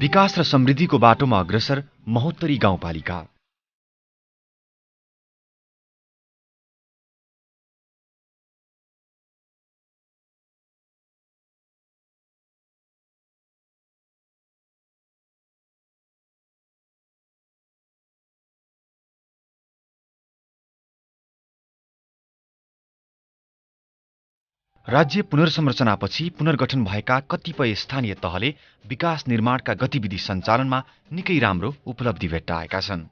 विकास र समृद्धिको बाटोमा अग्रसर महोत्तरी गाउँपालिका। राज्य पुनर्संरचनापछि पुनर्गठन भएका कतिपय स्थानीय तहले विकास निर्माणका गतिविधि सञ्चालनमा निकै राम्रो उपलब्धि भेट्टाएका छन्।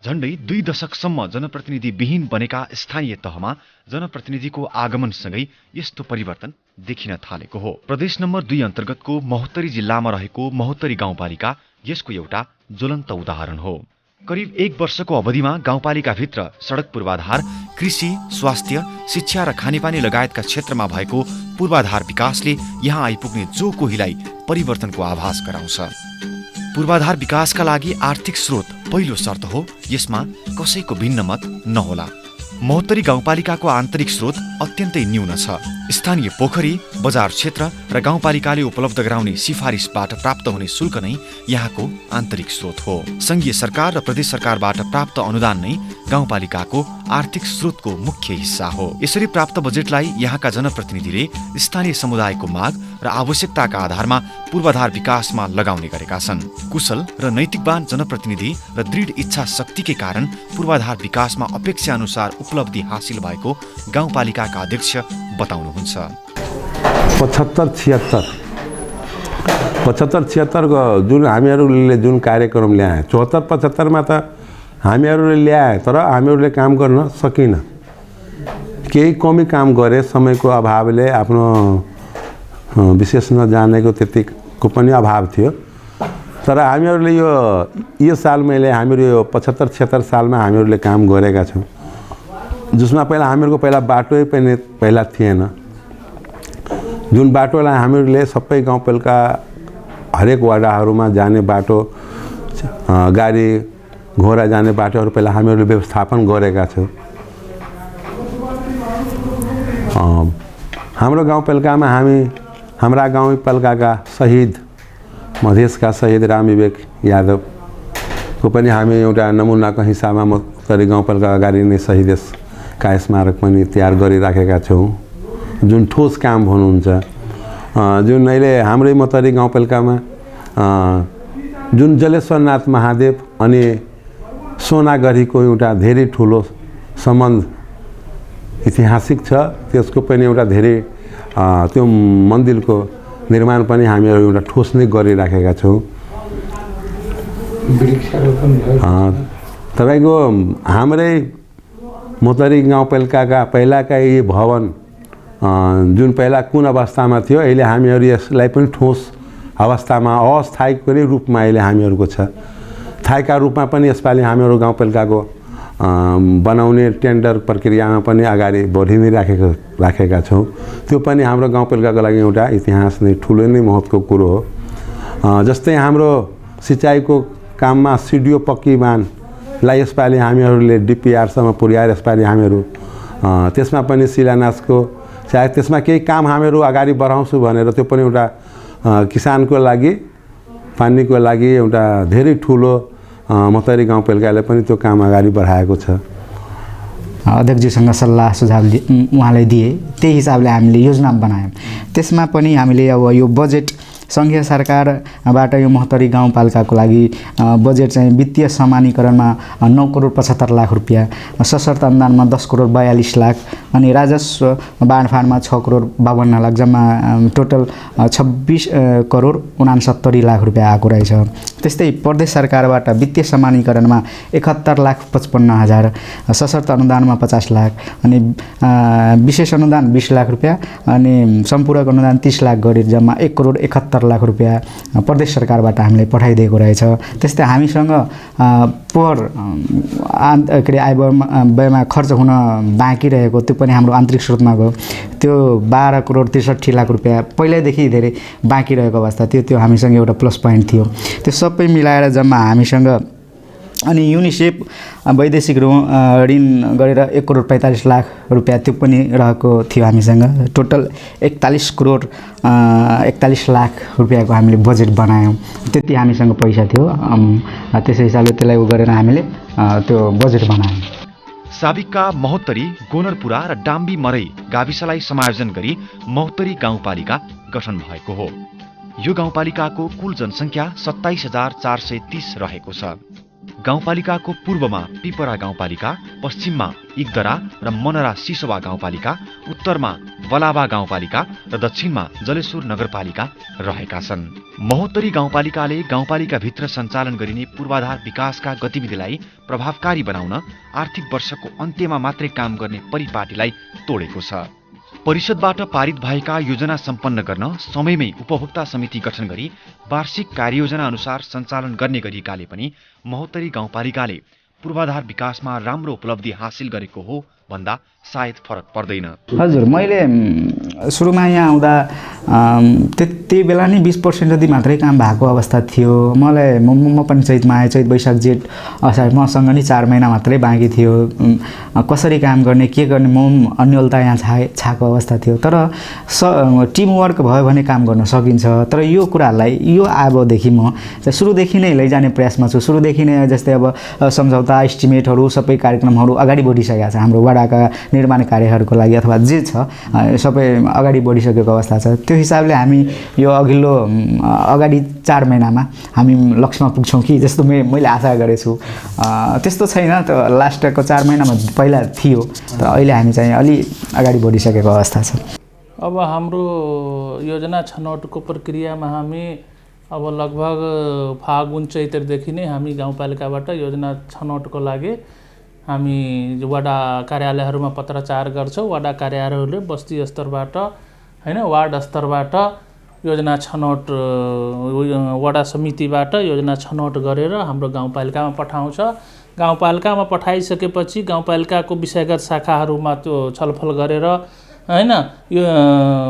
झण्डै 2 दशकसम्म जनप्रतिनिधिविहीन बनेका स्थानीय तहमा जनप्रतिनिधिको आगमनसँगै यस्तो परिवर्तन देखिन थालेको हो। प्रदेश नम्बर 2 अन्तर्गतको महोत्तरी जिल्लामा रहेको महोत्तरी गाउँपालिका यसको एउटा ज्वलन्त उदाहरण हो। करिब 1 वर्षको अवधिमा गाउँपालिकाभित्र सडक पूर्वाधार, कृषि, स्वास्थ्य, शिक्षा र खानेपानी लगायतका क्षेत्रमा भएको पूर्वाधार विकासले यहाँ आइपुग्ने जो कोहीलाई परिवर्तनको आभास गराउँछ। पूर्वाधार विकासका लागि आर्थिक स्रोत पहिलो शर्त हो, यसमा कसैको भिन्न मत नहोला। महोत्तरी गाउँपालिकाको आन्तरिक स्रोत अत्यन्तै न्यून छ। स्थानीय पोखरी, बजार क्षेत्र र गाउँपालिकाले उपलब्ध गराउने सिफारिसबाट प्राप्त हुने शुल्क नै यहाँको आन्तरिक स्रोत हो। संघीय सरकार र प्रदेश सरकारबाट प्राप्त अनुदान नै गाउँपालिकाको आर्थिक स्रोतको मुख्य हिस्सा हो। यसरी प्राप्त बजेटलाई यहाँका जनप्रतिनिधिले स्थानीय समुदायको माग र आवश्यकताका आधारमा पूर्वाधार विकासमा लगाउने गरेका छन्। कुशल र नैतिकवान जनप्रतिनिधि र दृढ इच्छा शक्तिकै कारण पूर्वाधार विकासमा अपेक्षा अनुसार उपलब्धि हासिल भएको गाउँपालिकाका अध्यक्ष बताउनुहुन्छ। 75-76 को जुन हामीहरूले जुन कार्यक्रम ल्याए 74-75 मा त हामीहरूले ल्याए, तर हामीहरूले काम गर्न सकिन। केही कमी काम गरे, समयको अभावले, आफ्नो विशेष नजानेको त्यतिको पनि अभाव थियो। तर हामीहरूले यो साल हामीहरू यो 75-76 सालमा हामीहरूले काम गरेका छौँ, जसमा हामीहरूको बाटो पनि पहिला थिएन। जुन बाटोलाई हामीहरूले सबै गाउँपालिका हरेक वडाहरूमा जाने बाटो, गाडी घोडा जाने बाटोहरू पहिला हामीहरूले व्यवस्थापन गरेका छौँ। हाम्रो गाउँपालिकामा हाम्रा गाउँपालिकाका शहीद, मधेसका शहीद रामविवेक यादवको पनि हामी एउटा नमुनाको हिसाबमा महोत्तरी गाउँपालिका अगाडि नै शहीदका स्मारक पनि तयार गरिराखेका छौँ। जुन ठोस काम हुनुहुन्छ, जुन अहिले हाम्रै महोत्तरी गाउँपालिकामा जुन जलेश्वरनाथ महादेव अनि सोनागढीको एउटा धेरै ठुलो सम्बन्ध ऐतिहासिक छ, त्यसको पनि एउटा धेरै त्यो मन्दिरको निर्माण पनि हामीहरू एउटा ठोस नै गरिराखेका छौँ। तपाईँको हाम्रै महोत्तरी गाउँपालिकाका पहिलाका यी भवन जुन पहिला कुन अवस्थामा थियो, अहिले हामीहरू यसलाई पनि ठोस अवस्थामा अस्थायी पनि रूपमा अहिले हामीहरूको छ। स्थायीका रूपमा पनि यसपालि हामीहरू गाउँपालिकाको बनाउने टेन्डर प्रक्रियामा पनि अगाडि बढी नै राखेका छौँ। त्यो पनि हाम्रो गाउँपालिकाको लागि एउटा इतिहास नै ठुलो नै महत्त्वको कुरो हो। जस्तै हाम्रो सिँचाइको काममा सिडिओ पक्की बाँधलाई यसपालि हामीहरूले डिपिआरसम्म पुर्याएर यसपालि हामीहरू त्यसमा पनि शिलान्यासको चाहे त्यसमा केही काम हामीहरू अगाडि बढाउँछु भनेर त्यो पनि एउटा किसानको लागि, पानीको लागि एउटा धेरै ठुलो महोत्तरी गाउँपालिकाले पनि त्यो काम अगाडि बढाएको छ। अध्यक्षजीसँग सल्लाह सुझाव उहाँलाई दिए, त्यही हिसाबले हामीले योजना बनायौँ। त्यसमा पनि हामीले अब यो बजेट सङ्घीय सरकारबाट यो महोत्तरी गाउँपालिकाको लागि बजेट चाहिँ वित्तीय समानीकरणमा 9 करोड 75 लाख रुपियाँ, सशर्त अनुदानमा 10 करोड 42 लाख अनि राजस्व बाँडफाँडमा 6 करोड 52 लाख, जम्मा टोटल 26 करोड 69 लाख रुपियाँ आएको रहेछ। त्यस्तै प्रदेश सरकारबाट वित्तीय समानीकरणमा 71 लाख 55 हजार, सशर्त अनुदानमा 50 लाख अनि विशेष अनुदान 20 लाख रुपियाँ अनि सम्पूरक अनुदान 30 लाख गरी जम्मा 1 करोड 71 लाख रुपियाँ प्रदेश सरकारबाट हामीले पठाइदिएको रहेछ। त्यस्तै हामीसँग पोहोर के अरे आयव्ययमा खर्च हुन बाँकी रहेको त्यो पनि हाम्रो आन्तरिक स्रोतमा गयो। त्यो 12 करोड 63 लाख रुपियाँ पहिल्यैदेखि धेरै बाँकी रहेको अवस्था थियो, त्यो हामीसँग एउटा प्लस पोइन्ट थियो। त्यो सबै मिलाएर जम्मा हामीसँग अनि युनिसेफ वैदेशिक ऋण गरेर 1 करोड 45 लाख रुपियाँ त्यो पनि रहेको थियो हामीसँग। टोटल 41 करोड 41 लाख रुपियाँको हामीले बजेट बनायौँ। त्यति हामीसँग पैसा थियो। त्यसै हिसाबले त्यसलाई गरेर हामीले त्यो बजेट बनायौँ। साबिकका महोत्तरी, गोनरपुरा र डाम्बी मरै गाविसलाई समायोजन गरी महोत्तरी गाउँपालिका गठन भएको हो। यो गाउँपालिकाको कुल जनसङ्ख्या 27,430 रहेको छ। गाउँपालिकाको पूर्वमा पिपरा गाउँपालिका, पश्चिममा इगदरा र मनरा सिसोवा गाउँपालिका, उत्तरमा बलाबा गाउँपालिका र दक्षिणमा जलेश्वर नगरपालिका रहेका छन्। महोत्तरी गाउँपालिकाले गाउँपालिकाभित्र सञ्चालन गरिने पूर्वाधार विकासका गतिविधिलाई प्रभावकारी बनाउन आर्थिक वर्षको अन्त्यमा मात्रै काम गर्ने परिपाटीलाई तोडेको छ। परिषदबाट पारित भएका योजना सम्पन्न गर्न समयमै उपभोक्ता समिति गठन गरी वार्षिक कार्ययोजना अनुसार सञ्चालन गर्ने गरिएकाले पनि महोत्तरी गाउँपालिकाले पूर्वाधार विकासमा राम्रो उपलब्धि हासिल गरेको हो भन्दा सायद फरक पर्दैन। हजुर, मैले सुरुमा यहाँ आउँदा त्यति बेला नै 20% जति मात्रै काम भएको अवस्था थियो। म पनि चैतमा आएँ। चैत, वैशाख, जेठ, असार मसँग नि 4 महिना मात्रै बाँकी थियो। कसरी काम गर्ने, के गर्ने, म अन्यलता यहाँ छाएको अवस्था थियो। तर टिमवर्क भयो भने काम गर्न सकिन्छ। तर यो कुरालाई यो अबदेखि म सुरुदेखि नै लैजाने प्रयासमा छु। सुरुदेखि नै जस्तै अब सम्झौता, एस्टिमेटहरू सबै कार्यक्रमहरू अगाडि बढिसकेका छ। हाम्रो वडाका निर्माण कार्यहरूको लागि अथवा जे छ सबै अगाडि बढिसकेको अवस्था छ। त्यो हिसाबले हामी यो अघिल्लो अगाडि 4 महिनामा हामी लक्ष्यमा पुग्छौँ कि जस्तो मैले आशा गरेछु। त्यस्तो छैन त, लास्टको 4 महिनामा पहिला थियो, तर अहिले हामी चाहिँ अलि अगाडि बढिसकेको अवस्था छ। अब हाम्रो योजना छनौटको प्रक्रियामा हामी अब लगभग फागुन चैतरदेखि नै हामी गाउँपालिकाबाट योजना छनौटको लागि हामी वडा कार्यालयहरूमा पत्राचार गर्छौँ। वडा कार्यालयहरूले बस्ती स्तरबाट हैन वार्ड स्तरबाट योजना छनौट वडा समितिबाट योजना छनौट गरेर हाम्रो गाउँपालिकामा पठाउँछ। गाउँपालिकामा पठाइसकेपछि गाउँपालिकाको विषयगत शाखाहरूमा त्यो छलफल गरेर हैन यो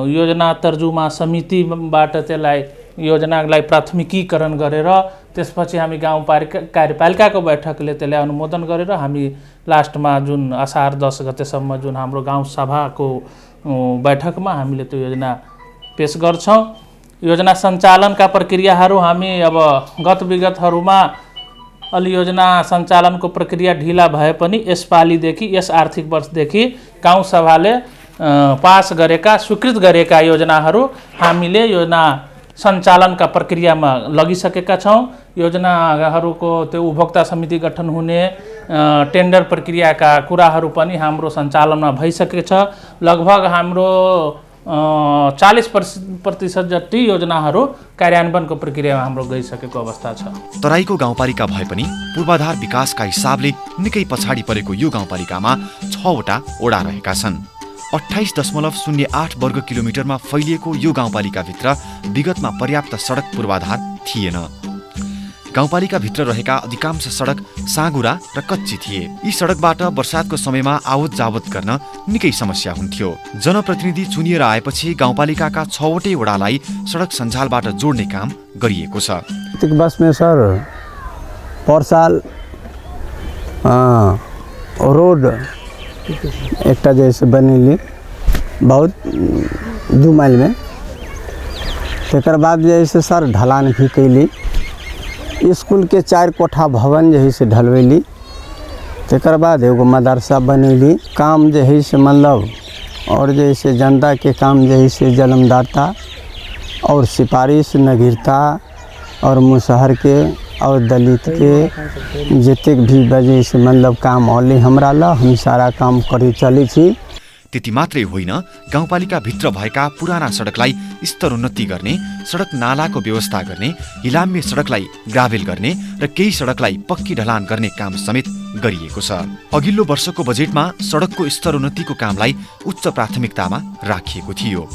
योजना तर्जुमा समितिबाट त्यसलाई योजनालाई प्राथमिकीकरण गरेर त्यसपछि हामी कार्यपालिकाको बैठकले त्यसलाई अनुमोदन गरेर हामी लास्टमा जुन असार 10 गतेसम्म जुन हाम्रो गाउँ सभाको बैठकमा हामीले त्यो योजना पेश गर्छौँ। योजना सञ्चालनका प्रक्रियाहरू हामी अब गत विगतहरूमा अलि योजना सञ्चालनको प्रक्रिया ढिला भए पनि यसपालिदेखि यस आर्थिक वर्षदेखि गाउँ सभाले पास गरेका स्वीकृत गरेका योजनाहरू हामीले योजना सञ्चालनका प्रक्रियामा लगिसकेका छौँ। योजनाहरूको त्यो उपभोक्ता समिति गठन हुने टेन्डर प्रक्रियाका कुराहरू पनि हाम्रो सञ्चालनमा भइसकेको छ। लगभग हाम्रो 40% जति योजनाहरू कार्यान्वयनको प्रक्रियामा हाम्रो गइसकेको अवस्था छ। तराईको गाउँपालिका भए पनि पूर्वाधार विकासका हिसाबले निकै पछाडि परेको यो गाउँपालिकामा 6 वटा ओडा रहेका छन्। 28.08 वर्ग किलोमिटरमा फैलिएको यो गाउँपालिकाभित्र विगतमा पर्याप्त सडक पूर्वाधार थिएन। गाउँपालिकाभित्र रहेका अधिकांश सडक साँगुरा र कच्ची थिए। यी सडकबाट बर्सातको समयमा आवत जावत गर्न निकै समस्या हुन्थ्यो। जनप्रतिनिधि चुनिएर आएपछि गाउँपालिकाका 6 वटै वडालाई सडक सञ्जालबाट जोड्ने काम गरिएको छ। बसमा सर पर साल रोड एक जैसे बनेली बहुत 2 माइल में। तकर बाद जैसे सर ढलान भी कैली। स्कूल के 4 कोठा भवन जैसे ढलवैली। तकर बाद एगो मदरसा बनेली। काम जैसे मतलब और जैसे जनता के काम जैसे जलमदाता और सिफारिश नगीरता और मुसहर के और दलित के जतेक भी वजह से मतलब काम होली हमरा ला हम सारा काम करी चली छी। त्यति मात्रै होइन, गाउँपालिकाभित्र भएका पुराना सडकलाई स्तरोन्नति गर्ने, सडक नालाको व्यवस्था गर्ने, हिलाम्य सडकलाई ग्राभेल गर्ने र केही सडकलाई पक्की ढलान गर्ने काम समेत गरिएको छ। अघिल्लो वर्षको बजेटमा सडकको स्तरोन्नतिको कामलाई उच्च प्राथमिकतामा राखिएको थियो।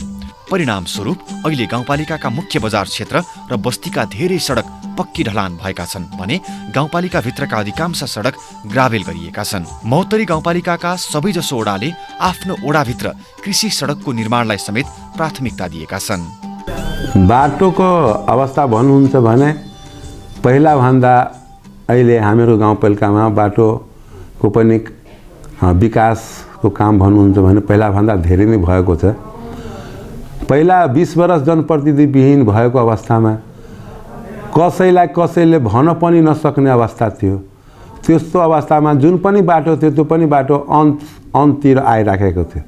परिणामस्वरूप अहिले गाउँपालिकाका मुख्य बजार क्षेत्र र बस्तीका धेरै सडक पक्की ढलान भएका छन् भने गाउँपालिकाभित्रका अधिकांश सडक ग्राभेल गरिएका छन्। महोत्तरी गाउँपालिकाका सबैजसो ओडाले आफ्नो ओडाभित्र कृषि सडकको निर्माणलाई समेत प्राथमिकता दिएका छन्। बाटोको अवस्था भन्नुहुन्छ भने पहिला भन्दा अहिले हामीहरू गाउँपालिकामा बाटोको पनि विकासको काम भन्नुहुन्छ भने पहिलाभन्दा धेरै नै भएको छ। पहिला 20 वर्ष जनप्रतिनिधिविहीन भएको अवस्थामा कसैलाई कसैले भन्न पनि नसक्ने अवस्था थियो। त्यस्तो अवस्थामा जुन पनि बाटो थियो त्यो पनि बाटो अन्ततिर आइराखेको थियो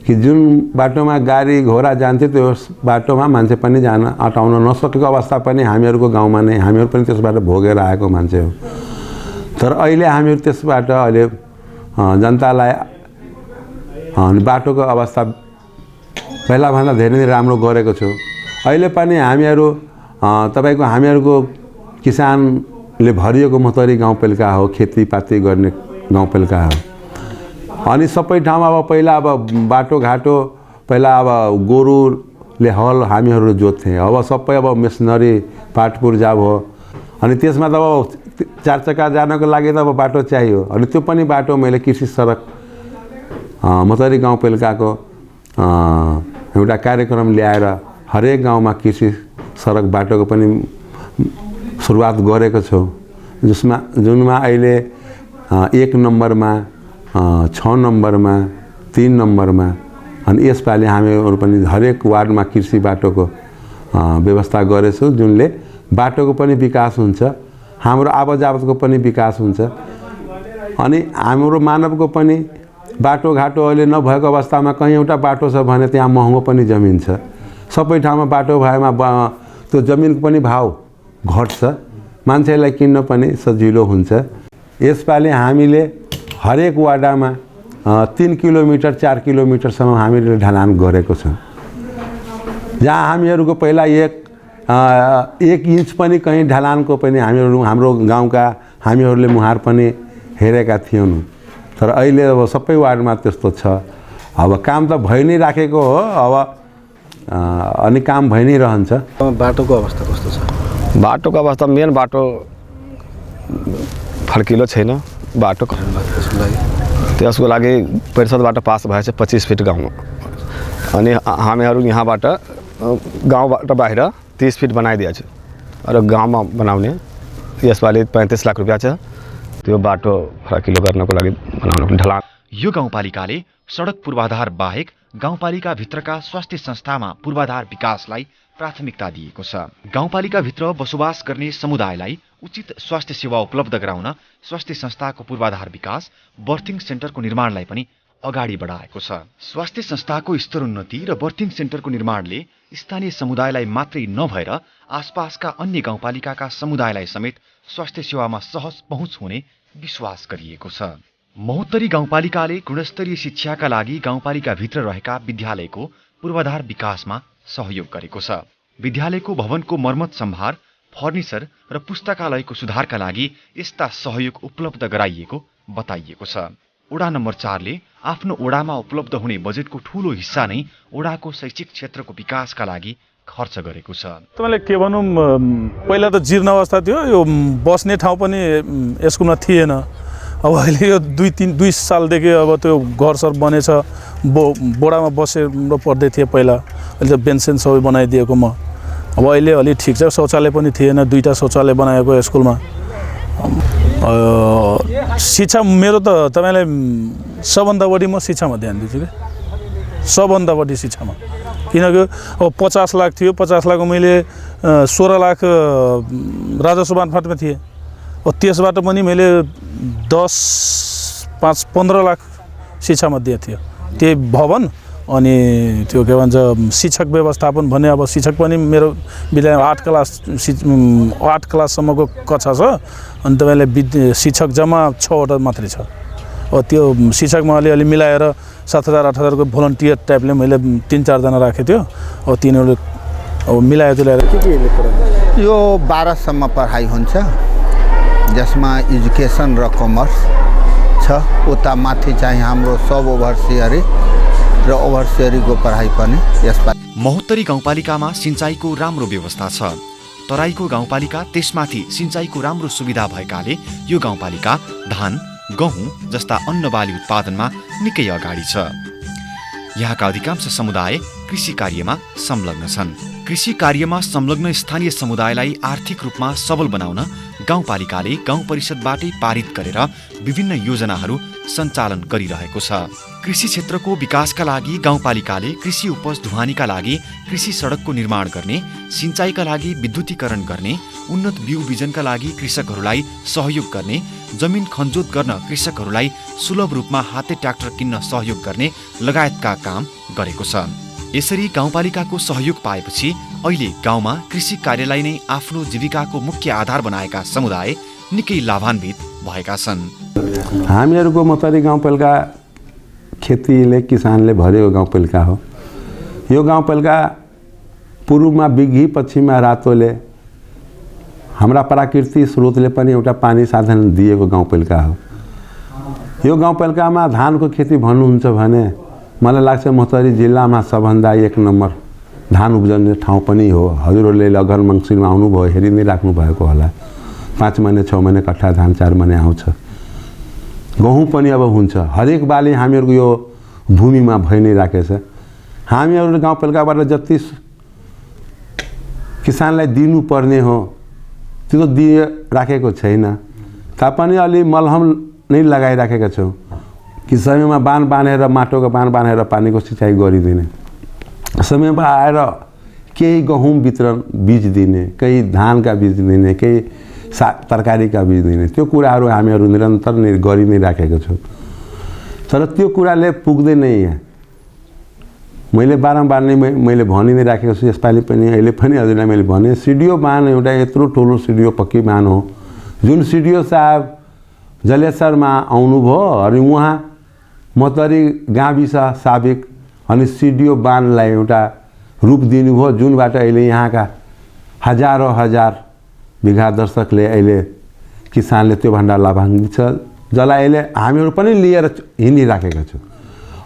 कि जुन बाटोमा गाडी घोडा जान्थ्यो त्यो बाटोमा मान्छे पनि जान अटाउन नसकेको अवस्था पनि हामीहरूको गाउँमा नै हामीहरू पनि त्यसबाट भोगेर आएको मान्छे हो। तर अहिले हामीहरू त्यसबाट अहिले जनतालाई बाटोको अवस्था पहिलाभन्दा धेरै नै राम्रो गरेको छु। अहिले पनि हामीहरू तपाईँको हामीहरूको किसानले भरिएको महोत्तरी गाउँपालिका हो, खेतीपाती गर्ने गाउँपालिका हो। अनि सबै ठाउँमा अब पहिला अब बाटोघाटो पहिला अब गोरुले हल हामीहरू जोत्थेँ, अब सबै अब मेसिनरी पाटपुर्जा भयो। अनि त्यसमा त अब 4 चक्का जानको लागि त अब बाटो चाहियो। अनि त्यो पनि बाटो मैले कृषि सडक महोत्तरी गाउँपालिकाको एउटा कार्यक्रम ल्याएर हरेक गाउँमा कृषि सडक बाटोको पनि सुरुवात गरेको छु, जुनमा अहिले 1 नम्बरमा 6 नम्बरमा 3 नम्बरमा अनि यसपालि हामीहरू पनि हरेक वार्डमा कृषि बाटोको व्यवस्था गरेछौँ, जुनले बाटोको पनि विकास हुन्छ, हाम्रो आवाजावतको पनि विकास हुन्छ। अनि हाम्रो मानवको पनि बाटोघाटो अहिले नभएको अवस्थामा कहीँ एउटा बाटो छ भने त्यहाँ महँगो पनि जमिन छ। सबै ठाउँमा बाटो भएमा त्यो जमिनको पनि भाउ घट्छ, मान्छेलाई किन्न पनि सजिलो हुन्छ। यसपालि हामीले हरेक वार्डमा 3 किलोमिटर 4 किलोमिटरसम्म हामीले ढलान गरेको छौँ। जहाँ हामीहरूको पहिला 1 इन्च पनि कहीँ ढलानको पनि हाम्रो गाउँका हामीहरूले मुहार पनि हेरेका थियौँ। तर अहिले अब सबै वार्डमा त्यस्तो छ। अब काम त भइ नै राखेको हो, अब अनि काम भइ नै रहन्छ। बाटोको अवस्था कस्तो छ? बाटोको अवस्था मेन बाटो फर्किलो छैन। बाटो त्यसको लागि परिषदबाट पास भएछ 25 फिट गाउँमा। अनि हामीहरू यहाँबाट गाउँबाट बाहिर 30 फिट बनाइदिएको छ र गाउँमा बनाउने यसपालि 35 लाख रुपियाँ छ त्यो बाटो फर्किलो गर्नको लागि बनाउनु ढलान। यो गाउँपालिकाले सडक पूर्वाधार बाहेक गाउँपालिका भित्रका स्वास्थ्य संस्थामा पूर्वाधार विकासलाई प्राथमिकता दिएको छ। गाउँपालिका भित्र बसोबास गर्ने समुदायलाई उचित स्वास्थ्य सेवा उपलब्ध गराउन स्वास्थ्य संस्थाको पूर्वाधार विकास, बर्थिङ सेन्टरको निर्माणलाई पनि अगाडि बढाएको छ। स्वास्थ्य संस्थाको स्तरोन्नति र बर्थिङ सेन्टरको निर्माणले स्थानीय समुदायलाई मात्रै नभएर आसपासका अन्य गाउँपालिकाका समुदायलाई समेत स्वास्थ्य सेवामा सहज पहुँच हुने विश्वास गरिएको छ। महोत्तरी गाउँपालिकाले गुणस्तरीय शिक्षाका लागि गाउँपालिका भित्र रहेका विद्यालयको पूर्वाधार विकासमा सहयोग गरेको छ। विद्यालयको भवनको मर्मत सम्भार, फर्निचर र पुस्तकालयको सुधारका लागि यस्ता सहयोग उपलब्ध गराइएको बताइएको छ। ओडा नम्बर 4 ले आफ्नो ओडामा उपलब्ध हुने बजेटको ठूलो हिस्सा नै ओडाको शैक्षिक क्षेत्रको विकासका लागि खर्च गरेको छ। तपाईँले के भनौँ, पहिला त जीर्ण अवस्था थियो, यो बस्ने ठाउँ पनि स्कुलमा थिएन। अब अहिले यो 2 सालदेखि अब त्यो घरसर बनेछ, बोडामा बसेर पढ्दै थिएँ पहिला, अहिले त बेन्चेन सबै बनाइदिएको म। अब अहिले अलि ठिक छ, शौचालय पनि थिएन, 2टा शौचालय बनाएको स्कुलमा। शिक्षा मेरो त तपाईँलाई सबभन्दा बढी म शिक्षामा ध्यान दिन्छु कि, सबभन्दा बढी शिक्षामा। किनकि अब 50 लाख थियो, 50 लाखको मैले 16 लाख राजस्व मार्फतमा थिएँ। अब त्यसबाट पनि मैले 10, 5, 15 लाख शिक्षामा दिएको थियो। त्यही भवन अनि त्यो के भन्छ शिक्षक व्यवस्थापन भने अब शिक्षक पनि मेरो विद्यालयमा 8 क्लाससम्मको कक्षा छ। अनि तपाईँले शिक्षक जम्मा 6वटा मात्रै छ। अब त्यो शिक्षकमा अलिअलि मिलाएर 7,000-8,000 को भोलन्टियर टाइपले मैले 3-4 जना राखेको थियो। अब तिनीहरूले अब मिलाएर तुलाएर के यो 12सम्म पढाइ हुन्छ, जसमा एजुकेसन र कमर्स छ। उता माथि चाहिँ हाम्रो सब ओभरसियरी र ओभरसियरीको पढाइ पनि यसपालि। महोत्तरी गाउँपालिकामा सिंचाइको राम्रो व्यवस्था छ। तराईको गाउँपालिका त्यसमाथि सिंचाइको राम्रो सुविधा भएकाले यो गाउँपालिका धान, गहुँ जस्ता अन्नबाली उत्पादनमा निकै अगाडि छ। यहाँका अधिकांश समुदाय कृषि कार्यमा संलग्न छन्। कृषि कार्यमा संलग्न स्थानीय समुदायलाई आर्थिक रूपमा सबल बनाउन गाउँपालिकाले गाउँ परिषदबाटै पारित गरेर विभिन्न योजनाहरू सञ्चालन गरिरहेको छ। कृषि क्षेत्रको विकासका लागि गाउँपालिकाले कृषि उपज ढुवानीका लागि कृषि सडकको निर्माण गर्ने, सिँचाइका लागि विद्युतीकरण गर्ने, उन्नत बिउ बिजनका लागि कृषकहरूलाई सहयोग गर्ने, जमिन खनजोत गर्न कृषकहरूलाई सुलभ रूपमा हाते ट्र्याक्टर किन्न सहयोग गर्ने लगायतका काम गरेको छ। यसरी गाउँपालिकाको सहयोग पाएपछि अहिले गाउँमा कृषि कार्यलाई नै आफ्नो जीविकाको मुख्य आधार बनाएका समुदाय निकै लाभान्वित भएका छन्। हामीहरूको मोतरी गाउँपालिका खेतीले किसानले भरेको गाउँपालिका हो। यो गाउँपालिका पूर्वमा बिग्ही, पश्चिममा रातोले हाम्रा प्राकृतिक स्रोतले पनि एउटा पानी साधन दिएको गाउँपालिका हो। यो गाउँपालिकामा धानको खेती भन्नुहुन्छ भने मलाई लाग्छ मोहतरी जिल्लामा सबभन्दा 1 नम्बर धान उब्जने ठाउँ पनि हो। हजुरहरूले अगन मङ्सिरमा आउनुभयो, हेरि नै राख्नु भएको होला। 5 महिने 6 महिने कट्ठा धान 4 महिने आउँछ। गहुँ पनि अब हुन्छ। हरेक बाली हामीहरूको यो भूमिमा भइ नै राखेछ। हामीहरू गाउँपालिकाबाट जति किसानलाई दिनुपर्ने हो त्यो दिए राखेको छैन। तापनि अलि मलहम नै लगाइराखेका छौँ कि समयमा बाँध बाँधेर, माटोको बाँध बाँधेर पानीको सिँचाइ गरिदिने, समयमा आएर केही गहुँ वितरण बीज दिने, केही धानका बीज दिने, केही तरकारीका बीज दिने, त्यो कुराहरू हामीहरू निरन्तर गरि नै राखेका छौँ। तर त्यो कुराले पुग्दैन यहाँ। मैले बारम्बार नै मैले भनि नै राखेको छु। यसपालि पनि अहिले पनि हजुरलाई मैले भने सिडिओ बाँध एउटा यत्रो ठुलो सिडिओ पक्की बाँध हो। जुन सिडिओ साहब जलेश्वरमा आउनुभयो अनि उहाँ मोहतरी गाविस साबिक अनि सिडिओ बाँधलाई एउटा रूप दिनुभयो, जुनबाट अहिले यहाँका हजारौँ हजार बिघा दर्शकले अहिले किसानले त्योभन्दा लाभान्वित छ, जसलाई अहिले हामीहरू पनि लिएर हिँडिराखेका छौँ।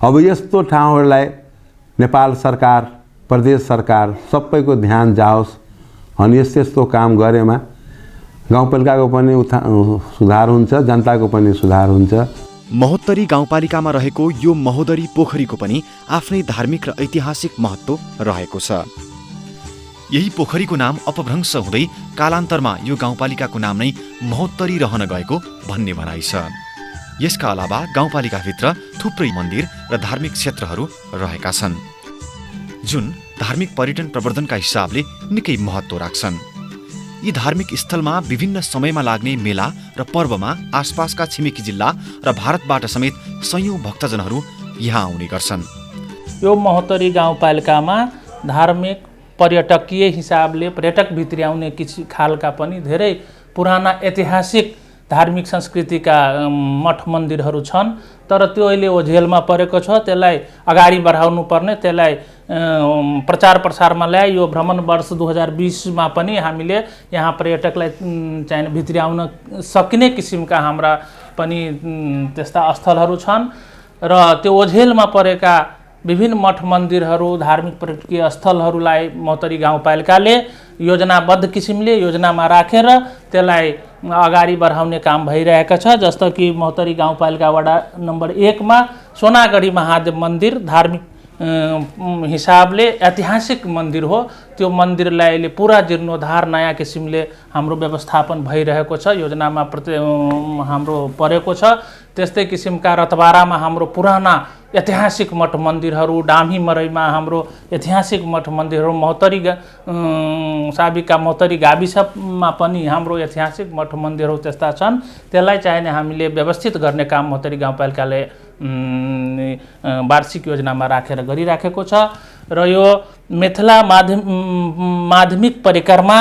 अब यस्तो ठाउँहरूलाई नेपाल सरकार, प्रदेश सरकार सबैको ध्यान जाओस् अनि यस्तो काम गरेमा गाउँपालिकाको पनि सुधार हुन्छ, जनताको पनि सुधार हुन्छ। महोत्तरी गाउँपालिकामा रहेको यो महोदरी पोखरीको पनि आफ्नै धार्मिक र ऐतिहासिक महत्त्व रहेको छ। यही पोखरीको नाम अपभ्रंश हुँदै कालान्तरमा यो गाउँपालिकाको नाम नै महोत्तरी रहन गएको भन्ने भनाइ छ। यसका अलावा गाउँपालिकाभित्र थुप्रै मन्दिर र धार्मिक क्षेत्रहरू रहेका छन्, जुन धार्मिक पर्यटन प्रवर्धनका हिसाबले निकै महत्त्व राख्छन्। यी धार्मिक स्थलमा विभिन्न समयमा लाग्ने मेला र पर्वमा आसपासका छिमेकी जिल्ला र भारतबाट समेत सयौं भक्तजनहरू यहाँ आउने गर्छन्। यो महोत्तरी गाउँपालिकामा धार्मिक पर्यटकीय हिसाबले पर्यटक भित्र आउने किछि खालका पनि धेरै पुराना ऐतिहासिक धार्मिक संस्कृतिका मठ मन्दिरहरू छन्। तर त्यो अहिले ओझेलमा परेको छ। त्यसलाई अगाडि बढाउनु पर्ने, त्यसलाई प्रचार प्रसारमा ल्याए। यो भ्रमण वर्ष 2020मा पनि हामीले यहाँ पर्यटकलाई चाहिँ भित्र आउन सकिने किसिमका हाम्रा पनि त्यस्ता स्थलहरू छन् र त्यो ओझेलमा परेका विभिन्न मठ मन्दिरहरू, धार्मिक पर्यटकीय स्थलहरूलाई महोत्तरी गाउँपालिकाले योजनाबद्ध किसिमले योजनामा राखेर त्यसलाई अगाडि बढाउने काम भइरहेको छ। जस्तो कि महोत्तरी गाउँपालिका वडा नम्बर 1 मा सोनागढी महादेव मन्दिर धार्मिक हिसाबले ऐतिहासिक मन्दिर हो। त्यो मन्दिरलाई अहिले पुरा जीर्णोद्धार नयाँ किसिमले हाम्रो व्यवस्थापन भइरहेको छ, योजनामा हाम्रो परेको छ। त्यस्तै किसिमका रतबारामा हाम्रो पुराना ऐतिहासिक मठ मन्दिरहरू, डाम्ही मरैमा हाम्रो ऐतिहासिक मठ मन्दिरहरू, महोत्तरी साबिकका महोत्तरी गाविसमा पनि हाम्रो ऐतिहासिक मठ मन्दिरहरू त्यस्ता छन्। त्यसलाई चाहिने हामीले व्यवस्थित गर्ने काम महोत्तरी गाउँपालिकाले वार्षिक योजनामा राखेर गरिराखेको छ। र यो मिथिला माध्यमिक परिक्रमा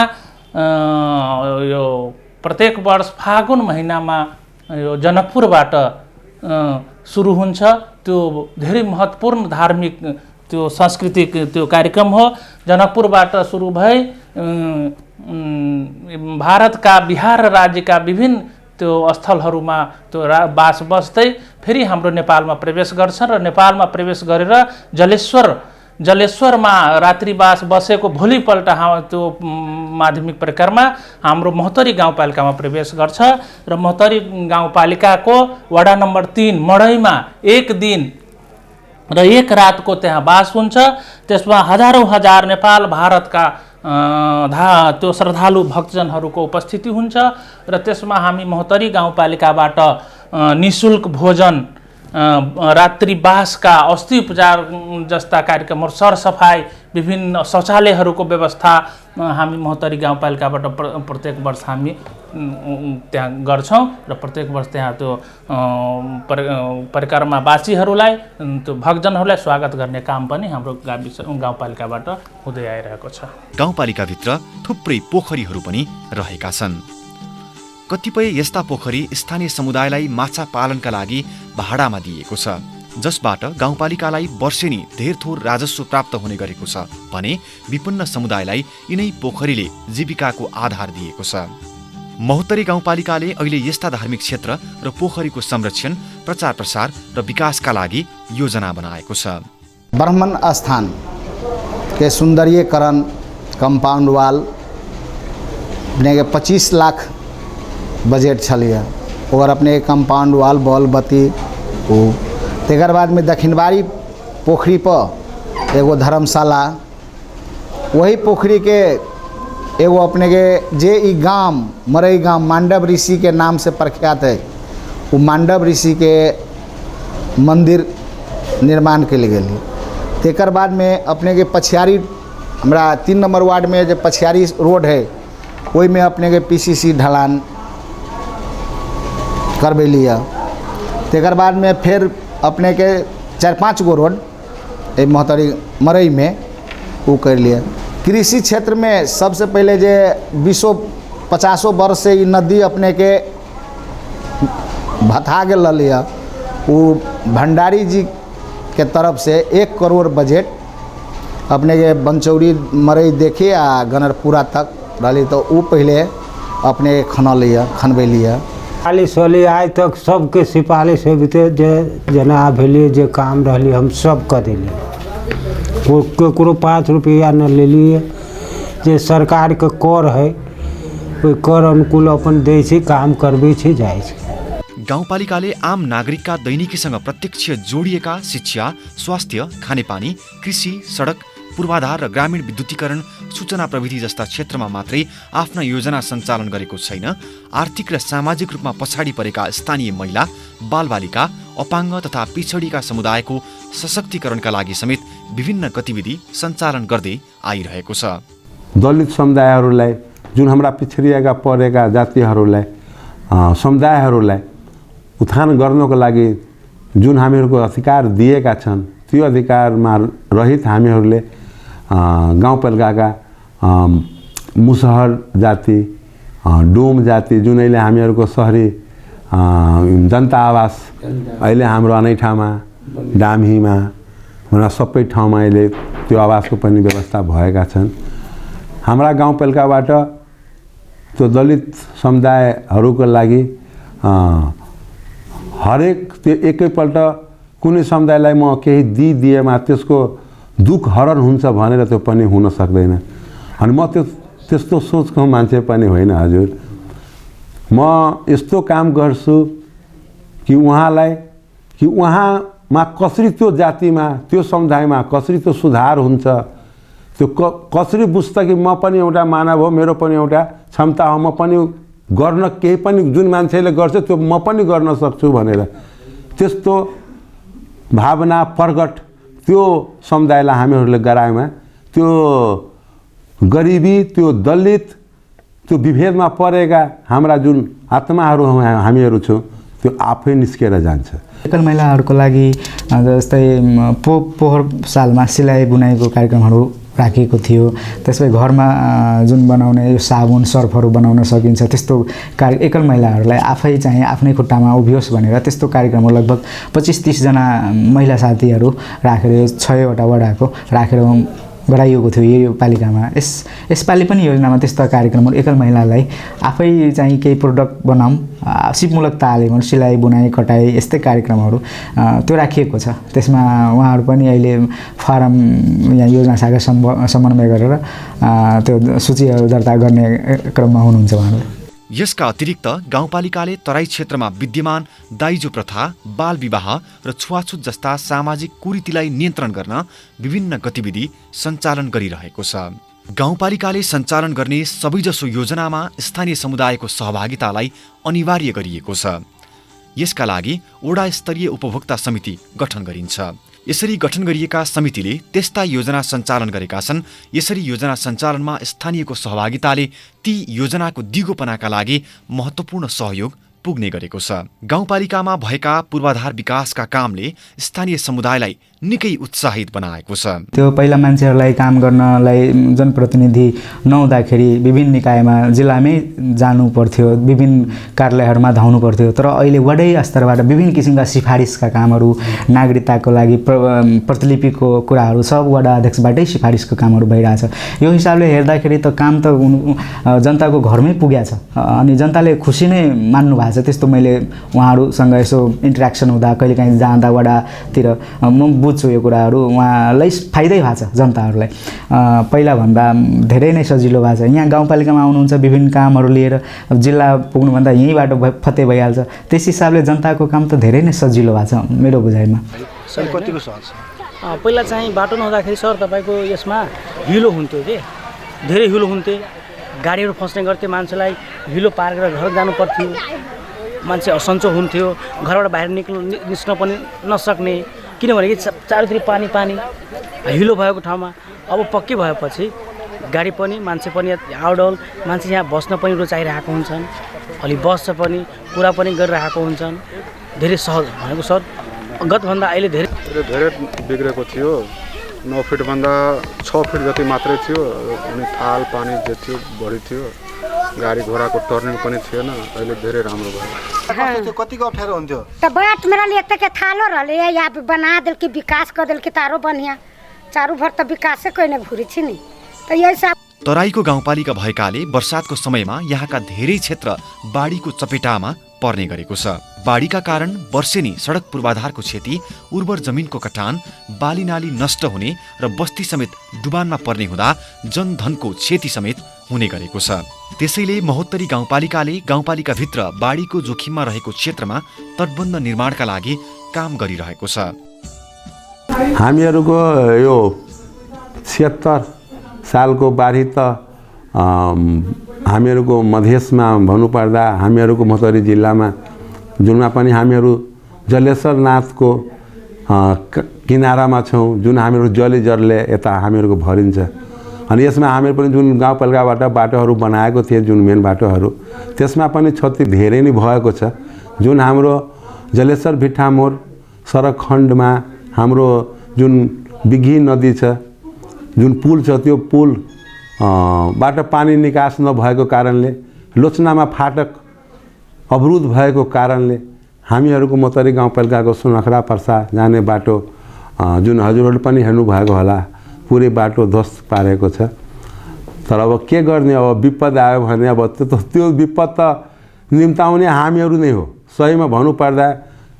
यो प्रत्येक वर्ष फागुन महिनामा यो जनकपुरबाट सुरु हुन्छ। त्यो धेरै महत्त्वपूर्ण धार्मिक त्यो सांस्कृतिक त्यो कार्यक्रम हो। जनकपुरबाट सुरु भई भारतका बिहार राज्यका विभिन्न त्यो स्थलहरूमा त्यो बास बस्दै फेरि हाम्रो नेपालमा प्रवेश गर्छन् र नेपालमा प्रवेश गरेर जलेश्वरमा रात्रिवास बसेको भोलिपल्ट त्यो माध्यमिक परिक्रमा हाम्रो महोत्तरी गाउँपालिकामा प्रवेश गर्छ र महोत्तरी गाउँपालिकाको वडा नम्बर 3 मडैमा 1 दिन र 1 रातको त्यहाँ बास हुन्छ। त्यसमा हजारौं हजार नेपाल भारतका त्यो श्रद्धालु भक्तजनहरूको उपस्थिति हुन्छ र त्यसमा हामी महोत्तरी गाउँपालिकाबाट निःशुल्क भोजन, रात्रिवासका अस्थि उपचार जस्ता कार्यक्रमहरू, सरसफाइ, विभिन्न शौचालयहरूको व्यवस्था हामी महोत्तरी गाउँपालिकाबाट प्रत्येक वर्ष हामी त्यहाँ गर्छौँ र प्रत्येक वर्ष त्यहाँ त्यो परिक्रमावासीहरूलाई, त्यो भक्तजनहरूलाई स्वागत गर्ने काम पनि हाम्रो गाउँपालिकाबाट हुँदै आइरहेको छ। गाउँपालिकाभित्र थुप्रै पोखरीहरू पनि रहेका छन्। कतिपय यस्ता पोखरी स्थानीय समुदायलाई माछा पालनका लागि भाडामा दिएको छ, जसबाट गाउँपालिकालाई वर्षेनी धेर थोर राजस्व प्राप्त हुने गरेको छ भने विपन्न समुदायलाई यिनै पोखरीले जीविकाको आधार दिएको छ। महोत्तरी गाउँपालिकाले अहिले यस्ता धार्मिक क्षेत्र र पोखरीको संरक्षण, प्रचार प्रसार र विकासका लागि योजना बनाएको छ। ब्राह्मण स्थान के सुंदरीकरण, कंपाउंड वाल अपने के 25 लाख बजट छलिए, और अपने कंपाउंड वाल, बॉल बत्ती वो तेकर बाद में दक्षिणबाड़ी पोखरी पर एगो धर्मशाला, वही पोखरी के एगो अपने के जे ई गांव मरई गांव मांडव ऋषि के नाम से प्रख्यात है, वो मांडव ऋषि के मंदिर निर्माण के लिए गई। तेकर बाद में अपने के पछियारी, हमारा 3 नंबर वार्ड में जो पछियारी रोड है वही में अपने के PCC ढलान करवे लिया। तेकर बाद में फिर अपने के 4-5 गो रोड महोत्तरी मरई में वो कर लिया। कृषि क्षेत्र में सबसे पहले जे 20-50 वर्ष से ये नदी अपने के भथा गल लिया, वो भंडारी जी के तरफ से 1 करोड़ बजट अपने के बनचौरी मरई देखे आ गनरपुरा तक रही, तो वो पहले अपने खनबे लिया। 40 आज तक सबके सिपाही से बीते जना भेलिए जे काम रही हम सब कर दिली, वो केकरो 5 रुपया न ले लिए। जे सरकार के कर है वो कर अनुकूल अपन दे छी, काम करबे छी, जाए छी। गाउँपालिकाले आम नागरिकका दैनिकीसँग प्रत्यक्ष जोडिएका शिक्षा, स्वास्थ्य, खानेपानी, कृषि, सडक, पूर्वाधार र ग्रामीण विद्युतीकरण, सूचना प्रविधि जस्ता क्षेत्रमा मात्रै आफ्ना योजना सञ्चालन गरेको छैन, आर्थिक र सामाजिक रूपमा पछाडि परेका स्थानीय महिला, बालबालिका, अपाङ्ग तथा पिछडिका समुदायको सशक्तिकरणका लागि समेत विभिन्न गतिविधि सञ्चालन गर्दै आइरहेको छ। दलित समुदायहरूलाई, जुन हाम्रा पिछडिएका परेका जातिहरूलाई, समुदायहरूलाई उत्थान गर्नको लागि जुन हामीहरूको अधिकार दिएका छन्, त्यो अधिकारमा रहित हामीहरूले गाउँपालिकाका मुसहर जाति, डोम जाति, जुनैले हामीहरूको सहरी जनता आवास अहिले हाम्रो अनैठामा, डाम्हीमा, सबै ठाउँमा अहिले त्यो आवासको पनि व्यवस्था भएका छन्। हाम्रा गाउँपालिकाबाट त्यो दलित समुदायहरूको लागि हरेक त्यो एकैपल्ट कुनै समुदायलाई म केही दिएमा त्यसको दुःख हरण हुन्छ भनेर त्यो पनि हुन सक्दैन। अनि म त्यस्तो सोचको मान्छे पनि होइन हजुर। म यस्तो काम गर्छु कि उहाँमा कसरी त्यो जातिमा, त्यो समुदायमा कसरी त्यो सुधार हुन्छ, त्यो कसरी बुझ्छ कि म पनि एउटा मानव हो, मेरो पनि एउटा क्षमता हो, म पनि गर्न केही पनि जुन मान्छेले गर्छ त्यो म पनि गर्न सक्छु भनेर त्यस्तो भावना प्रगट त्यो समुदायलाई हामीहरूले गराएमा त्यो गरिबी, त्यो दलित, त्यो विभेदमा परेका हाम्रा जुन आत्माहरू हामीहरू छौँ त्यो आफै निस्केर जान्छ। एकल महिलाहरूको लागि जस्तै पोहोर सालमा सिलाइ बुनाइको कार्यक्रमहरू राखिएको थियो। त्यसपछि घरमा जुन बनाउने यो साबुन सर्फहरू बनाउन सकिन्छ त्यस्तो एकल महिलाहरूलाई आफै चाहिँ आफ्नै खुट्टामा उभियोस् भनेर त्यस्तो कार्यक्रमहरू लगभग 25-30 जना महिला साथीहरू राखेर 6 वटा वडाको राखेर गराइएको थियो यो पालिकामा। यसपालि पनि योजनामा त्यस्ता कार्यक्रमहरू एकल महिलालाई आफै चाहिँ केही प्रोडक्ट बनाऊँ, सिपमूलक तालिम, सिलाइ बुनाइ कटाइ यस्तै कार्यक्रमहरू त्यो राखिएको छ। त्यसमा उहाँहरू पनि अहिले फारम यहाँ योजना शाखा समन्वय गरेर त्यो सूचीहरू दर्ता गर्ने क्रममा हुनुहुन्छ उहाँहरू। यसका अतिरिक्त गाउँपालिकाले तराई क्षेत्रमा विद्यमान दाइजो प्रथा, बाल विवाह र छुवाछुत जस्ता सामाजिक कुरीतिलाई नियन्त्रण गर्न विभिन्न गतिविधि सञ्चालन गरिरहेको छ। गाउँपालिकाले सञ्चालन गर्ने सबैजसो योजनामा स्थानीय समुदायको सहभागितालाई अनिवार्य गरिएको छ। यसका लागि वडा स्तरीय उपभोक्ता समिति गठन गरिन्छ। यसरी गठन गरिएका समितिले त्यस्ता योजना सञ्चालन गरेका छन्। यसरी योजना सञ्चालनमा स्थानीयको सहभागिताले ती योजनाको दिगोपनाका लागि महत्त्वपूर्ण सहयोग पुग्ने गरेको छ। गाउँपालिकामा भएका पूर्वाधार विकासका कामले स्थानीय समुदायलाई निकै उत्साहित बनाएको छ। त्यो पहिला मान्छेहरूलाई काम गर्नलाई जनप्रतिनिधि नहुँदाखेरि विभिन्न निकायमा जिल्लामै जानु पर्थ्यो, विभिन्न कार्यालयहरूमा धाउनु पर्थ्यो। तर अहिले वडै स्तरबाट विभिन्न किसिमका सिफारिसका कामहरू, नागरिकताको लागि प्रतिलिपिको कुराहरू सब वडा अध्यक्षबाटै सिफारिसको कामहरू भइरहेछ। यो हिसाबले हेर्दाखेरि त काम त जनताको घरमै पुगेछ अनि जनताले खुसी नै मान्नु भएको छ। त्यस्तो मैले उहाँहरूसँग यसो इन्टरेक्सन हुँदा कहिलेकाहीँ जाँदा वडातिर म बुझ्छु यो कुराहरू, उहाँलाई फाइदै भएको छ जनताहरूलाई। पहिलाभन्दा धेरै नै सजिलो भएको छ। यहाँ गाउँपालिकामा आउनुहुन्छ विभिन्न कामहरू लिएर, जिल्ला पुग्नुभन्दा यहीँबाट फत्तै भइहाल्छ। त्यस हिसाबले जनताको काम त धेरै नै सजिलो भएको छ मेरो बुझाइमा। कतिको सहज छ? पहिला चाहिँ बाटो नहुँदाखेरि सर तपाईँको यसमा हिलो हुन्थ्यो कि, धेरै हिलो हुन्थे, गाडीहरू फस्ने गर्थे, मान्छेलाई हिलो पार गरेर घर जानु पर्थ्यो, मान्छे असन्चो हुन्थ्यो, घरबाट बाहिर निस्कन पनि नसक्ने, किनभने कि चारैतिर पानी पानी हिलो भएको ठाउँमा। अब पक्कै भएपछि गाडी पनि मान्छे पनि आउडल, मान्छे यहाँ बस्न पनि रुचाइरहेको हुन्छन्, अलि बस्छ पनि, कुरा पनि गरिरहेको हुन्छन्। धेरै सहज भनेको सर गतभन्दा अहिले धेरै बिग्रेको थियो। 9 फिटभन्दा 6 फिट जति मात्रै थियो अनि थाल पानी जे थियो बढी थियो, गाडी घोडाको टर्निङ पनि थिएन। अहिले धेरै राम्रो भयो। कतिको अप्ठ्यारो हुन्थ्यो त बाट मेरा लिए तक थालो रहले या बना देल के विकास कर देल के तारो बढ़िया चारू भर त विकास से कोई न घुरी छी नि। त यही सब तराईको गाउँपालिका भएकाले वर्षातको समयमा यहाँका धेरै क्षेत्र बाढीको चपेटामा पर्ने गरेको छ। बाढीका कारण वर्षेनी सडक पूर्वाधारको क्षति, उर्वर जमिनको कटान, बालीनाली नष्ट हुने र बस्ती समेत डुबानमा पर्ने हुँदा जनधनको क्षति समेत हुने गरेको छ। त्यसैले महोत्तरी गाउँपालिकाले गाउँपालिकाभित्र बाढीको जोखिममा रहेको क्षेत्रमा तटबन्ध निर्माणका लागि काम गरिरहेको छ। हामीहरूको यो 76 सालको बाढी त हामीहरूको मधेसमा भन्नुपर्दा हामीहरूको महोत्तरी जिल्लामा जुनमा पनि हामीहरू जलेश्वरनाथको किनारामा छौँ, जुन हामीहरू जलेजरले यता हामीहरूको भरिन्छ। अनि यसमा हामीहरू पनि जुन गाउँपालिकाबाट बाटोहरू बनाएको थिए, जुन मेन बाटोहरू, त्यसमा पनि क्षति धेरै नै भएको छ। जुन हाम्रो जलेश्वर भिट्टामोर सडक खण्डमा हाम्रो जुन बिघी नदी छ, जुन पुल छ, त्यो पुल बाट पानी निकास नभएको कारणले, लोचनामा फाटक अवरुद्ध भएको कारणले हामीहरूको महोत्तरी गाउँपालिकाको सुनखरा पर्सा जाने बाटो जुन हजुरहरूले पनि हेर्नुभएको होला, पुरै बाटो ध्वस्त पारेको छ। तर अब के गर्ने, अब विपद आयो भने अब त्यो विपद त निम्ताउने हामीहरू नै हो। सहीमा भन्नुपर्दा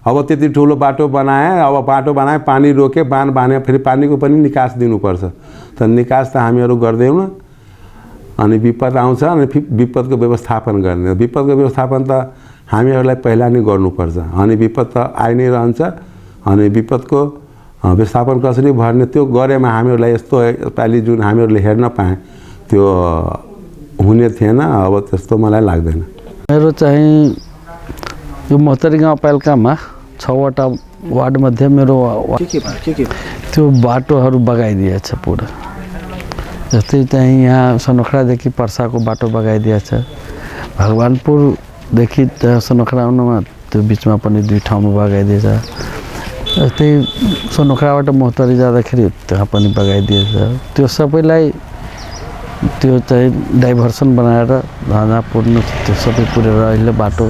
अब त्यति ठुलो बाटो बनाए, अब बाटो बनाए, पानी रोके, बाँध बाँधे, फेरि पानीको पनि निकास दिनुपर्छ। तर निकास त हामीहरू गर्दैनौँ अनि विपद आउँछ अनि विपदको व्यवस्थापन गर्ने। विपदको व्यवस्थापन त हामीहरूलाई पहिला नै गर्नुपर्छ। अनि विपद त आइ नै रहन्छ अनि विपदको व्यवस्थापन कसरी भर्ने त्यो गरेमा हामीहरूलाई यस्तो पालि जुन हामीहरूले हेर्न पाएँ त्यो हुने थिएन। अब त्यस्तो मलाई लाग्दैन। मेरो चाहिँ यो महोत्तरी गाउँपालिकामा 6वटा वार्डमध्ये मेरो त्यो बाटोहरू बगाइदिएछ पुरा। जस्तै चाहिँ यहाँ सनोखरादेखि पर्साको बाटो बगाइदिएछ, भगवानपुरदेखि सनोखरामा त्यो बिचमा पनि 2 ठाउँमा बगाइदिएछ। जस्तै सनोखराबाट महोत्तरी जाँदाखेरि त्यहाँ पनि बगाइदिएछ। त्यो सबैलाई त्यो चाहिँ डाइभर्सन बनाएर जहाँ पुर्नु त्यो सबै पुरेर अहिले बाटो।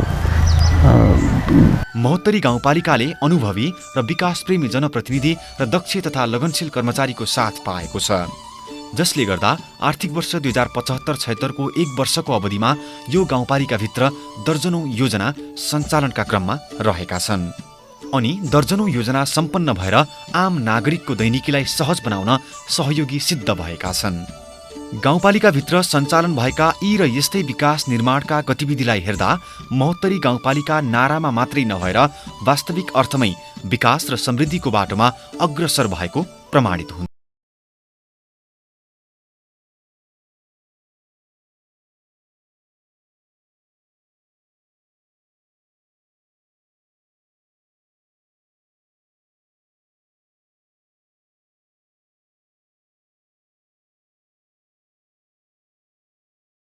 महोत्तरी गाउँपालिकाले अनुभवी र विकासप्रेमी जनप्रतिनिधि र दक्ष तथा लगनशील कर्मचारीको साथ पाएको छ, जसले गर्दा आर्थिक वर्ष 2075-76 को 1 वर्षको अवधिमा यो गाउँपालिकाभित्र दर्जनौं योजना सञ्चालनका क्रममा रहेका छन्। अनि दर्जनौं योजना सम्पन्न भएर आम नागरिकको दैनिकीलाई सहज बनाउन सहयोगी सिद्ध भएका छन्। गाउँपालिकाभित्र सञ्चालन भएका यी र यस्तै विकास निर्माणका गतिविधिलाई हेर्दा महोत्तरी गाउँपालिका नारामा मात्रै नभएर वास्तविक अर्थमै विकास र समृद्धिको बाटोमा अग्रसर भएको प्रमाणित हुन्छ।